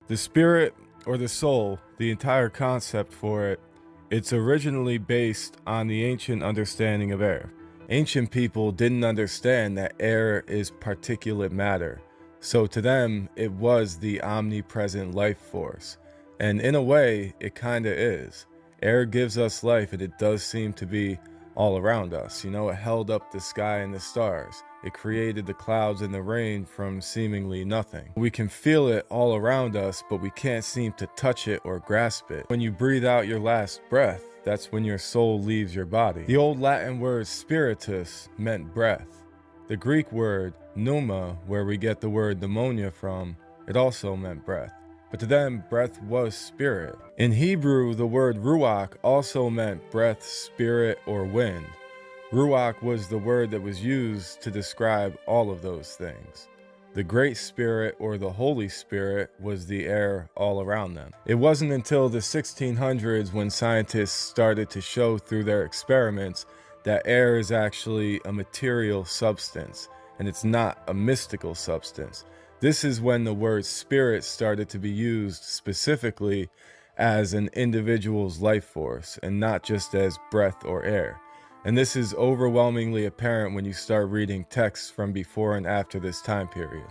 The spirit or the soul, the entire concept for it, it's originally based on the ancient understanding of air. Ancient people didn't understand that air is particulate matter. So to them, it was the omnipresent life force. And in a way, it kinda is. Air gives us life, and it does seem to be all around us. You know, it held up the sky and the stars. It created the clouds and the rain from seemingly nothing. We can feel it all around us, but we can't seem to touch it or grasp it. When you breathe out your last breath, that's when your soul leaves your body. The old Latin word spiritus meant breath. The Greek word pneuma, where we get the word pneumonia from, it also meant breath. But to them, breath was spirit. In Hebrew, the word ruach also meant breath, spirit, or wind. Ruach was the word that was used to describe all of those things. The Great Spirit, or the Holy Spirit, was the air all around them. It wasn't until the 1600s when scientists started to show through their experiments that air is actually a material substance, and it's not a mystical substance. This is when the word spirit started to be used specifically as an individual's life force, and not just as breath or air. And this is overwhelmingly apparent when you start reading texts from before and after this time period.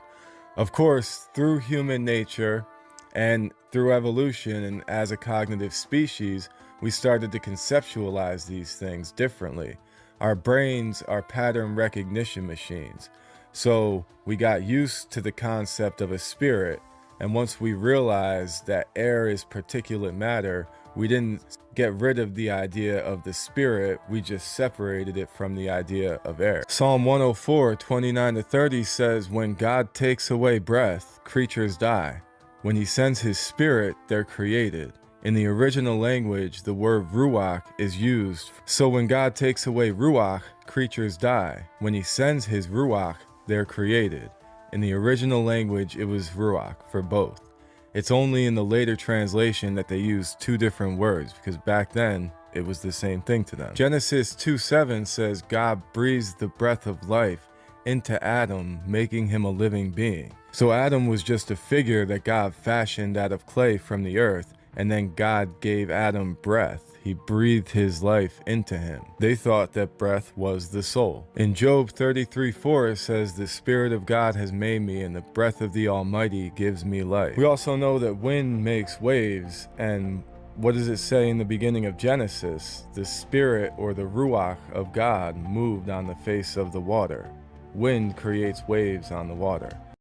Of course, through human nature and through evolution and as a cognitive species, we started to conceptualize these things differently. Our brains are pattern recognition machines. So we got used to the concept of a spirit, and once we realized that air is particulate matter, we didn't get rid of the idea of the spirit, we just separated it from the idea of air. Psalm 104, 29-30 says, "When God takes away breath, creatures die. When he sends his spirit, they're created." In the original language, the word ruach is used. So when God takes away ruach, creatures die. When he sends his ruach, they're created. In the original language, it was ruach for both. It's only in the later translation that they used two different words, because back then, it was the same thing to them. Genesis 2:7 says, God breathes the breath of life into Adam, making him a living being. So Adam was just a figure that God fashioned out of clay from the earth, and then God gave Adam breath. He breathed his life into him. They thought that breath was the soul. In Job 33:4 it says, "The Spirit of God has made me, and the breath of the Almighty gives me life." We also know that wind makes waves, and what does it say in the beginning of Genesis? The Spirit, or the ruach of God, moved on the face of the water. Wind creates waves on the water.